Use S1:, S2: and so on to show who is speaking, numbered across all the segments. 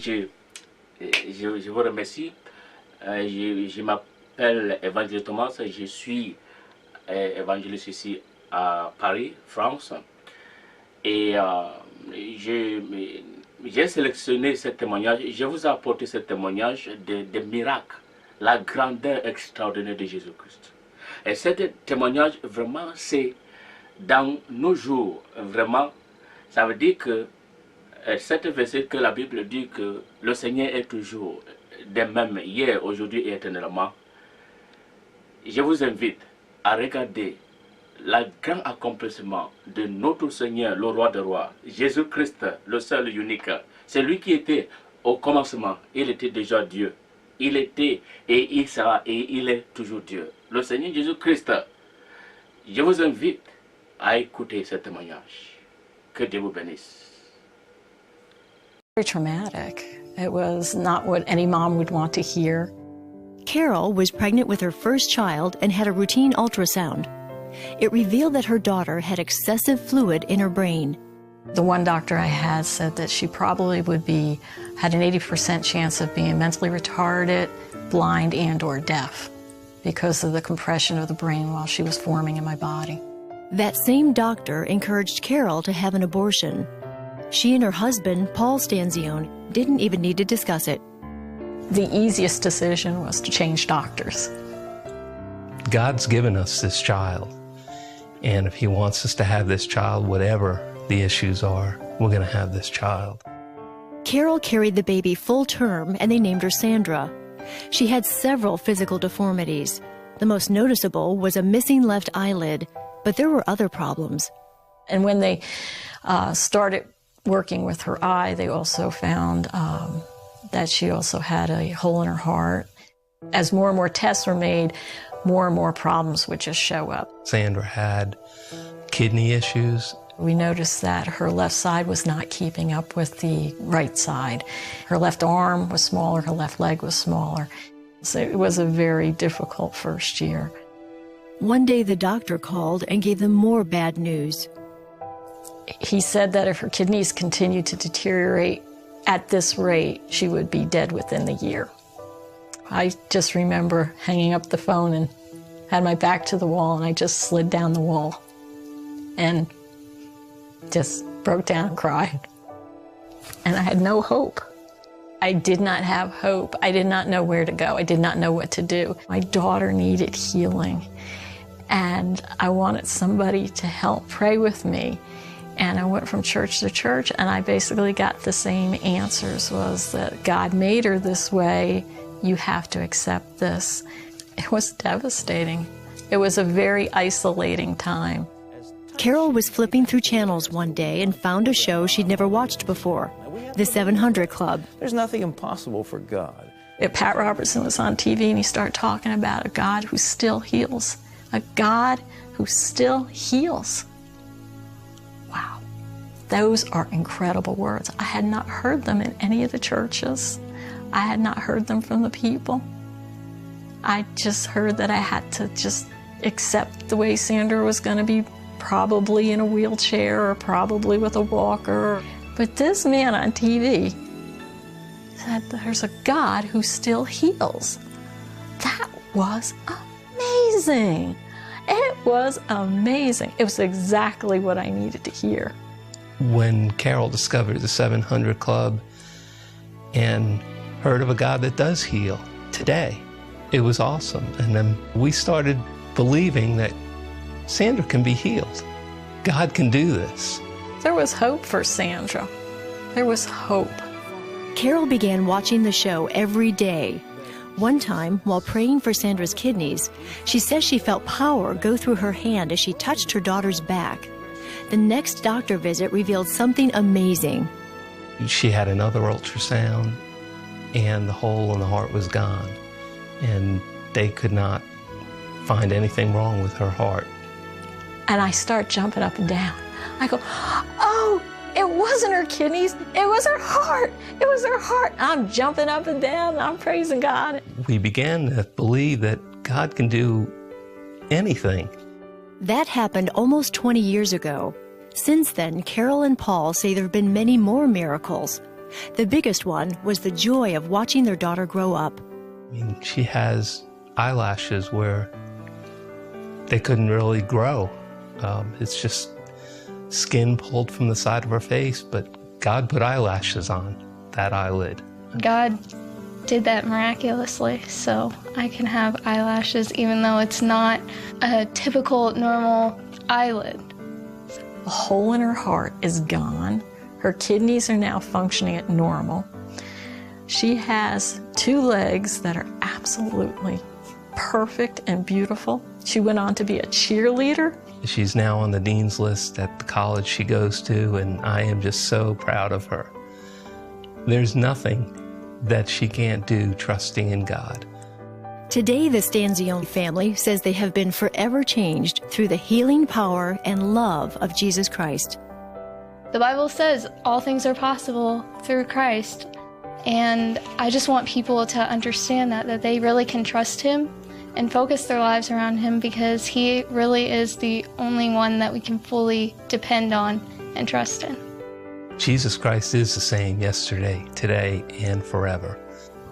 S1: je vous remercie. Je m'appelle Évangile Thomas, je suis évangéliste ici à Paris, France. Et j'ai sélectionné ce témoignage, je vous ai apporté ce témoignage des miracles, la grandeur extraordinaire de Jésus-Christ. Et ce témoignage, vraiment, c'est dans nos jours, vraiment, ça veut dire que cette verset que la Bible dit que le Seigneur est toujours de même, hier, aujourd'hui et éternellement. Je vous invite à regarder le grand accomplissement de notre Seigneur, le roi des rois, Jésus-Christ, le seul et unique. C'est lui qui était au commencement, il était déjà Dieu. Il était et il sera et il est toujours Dieu. Le Seigneur Jésus-Christ, je vous invite à écouter ce témoignage. Que Dieu vous bénisse.
S2: Very traumatic. It was not what any mom would want to hear.
S3: Carol was pregnant with her first child and had a routine ultrasound. It revealed that her daughter had excessive fluid in her brain.
S2: The one doctor I had said that she probably had an 80% chance of being mentally retarded, blind, and or deaf because of the compression of the brain while she was forming in my body.
S3: That same doctor encouraged Carol to have an abortion. She and her husband, Paul Stanzione, didn't even need to discuss it.
S2: The easiest decision was to change doctors.
S4: God's given us this child, and if He wants us to have this child, whatever the issues are, we're going to have this child.
S3: Carol carried the baby full term, and they named her Sandra. She had several physical deformities. The most noticeable was a missing left eyelid, but there were other problems.
S2: And when they started working with her eye, they also found that she also had a hole in her heart. As more and more tests were made, more and more problems would just show up.
S4: Sandra had kidney issues.
S2: We noticed that her left side was not keeping up with the right side. Her left arm was smaller, her left leg was smaller. So it was a very difficult first year.
S3: One day the doctor called and gave them more bad news.
S2: He said that if her kidneys continued to deteriorate at this rate, she would be dead within the year. I just remember hanging up the phone and had my back to the wall, and I just slid down the wall and just broke down and cried. And I had no hope. I did not have hope. I did not know where to go. I did not know what to do. My daughter needed healing, and I wanted somebody to help pray with me. And I went from church to church, and I basically got the same answers, was that God made her this way, you have to accept this. It was devastating. It was a very isolating time.
S3: Carol was flipping through channels one day and found a show she'd never watched before, The 700 Club.
S5: There's nothing impossible for God.
S2: Pat Robertson was on TV, and he started talking about a God who still heals. A God who still heals. Wow. Those are incredible words. I had not heard them in any of the churches. I had not heard them from the people. I just heard that I had to just accept the way Sandra was going to be, probably in a wheelchair or probably with a walker. But this man on TV said there's a God who still heals. That was amazing. It was amazing. It was exactly what I needed to hear.
S4: When Carol discovered the 700 Club and heard of a God that does heal today, it was awesome. And then we started believing that Sandra can be healed. God can do this.
S2: There was hope for Sandra. There was hope.
S3: Carol began watching the show every day. One time, while praying for Sandra's kidneys, she says she felt power go through her hand as she touched her daughter's back. The next doctor visit revealed something amazing.
S4: She had another ultrasound, and the hole in the heart was gone, and they could not find anything wrong with her heart.
S2: And I start jumping up and down. I go, oh, it wasn't her kidneys, it was her heart. It was her heart. I'm jumping up and down, and I'm praising God.
S4: We began to believe that God can do anything.
S3: That happened almost 20 years ago. Since then, Carol and Paul say there have been many more miracles. The biggest one was the joy of watching their daughter grow up.
S4: I mean, she has eyelashes where they couldn't really grow. It's just skin pulled from the side of her face, but God put eyelashes on that eyelid.
S6: God did that miraculously, so I can have eyelashes even though it's not a typical normal eyelid.
S2: The hole in her heart is gone. Her kidneys are now functioning at normal. She has 2 legs that are absolutely perfect and beautiful. She went on to be a cheerleader.
S4: She's now on the dean's list at the college she goes to, and I am just so proud of her. There's nothing that she can't do trusting in God.
S3: Today, the Stanzione family says they have been forever changed through the healing power and love of Jesus Christ.
S6: The Bible says all things are possible through Christ, and I just want people to understand that they really can trust Him and focus their lives around Him, because He really is the only one that we can fully depend on and trust in.
S4: Jesus Christ is the same yesterday, today, and forever.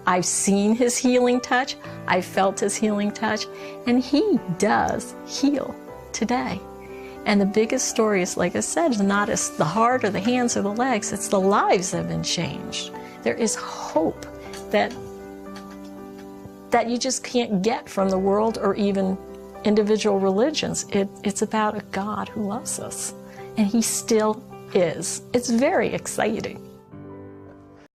S2: I've seen His healing touch, I've felt His healing touch, and He does heal today. And the biggest story is, like I said, is not as the heart or the hands or the legs, it's the lives that have been changed. There is hope that you just can't get from the world or even individual religions. It's about a God who loves us, and He still is. It's very exciting.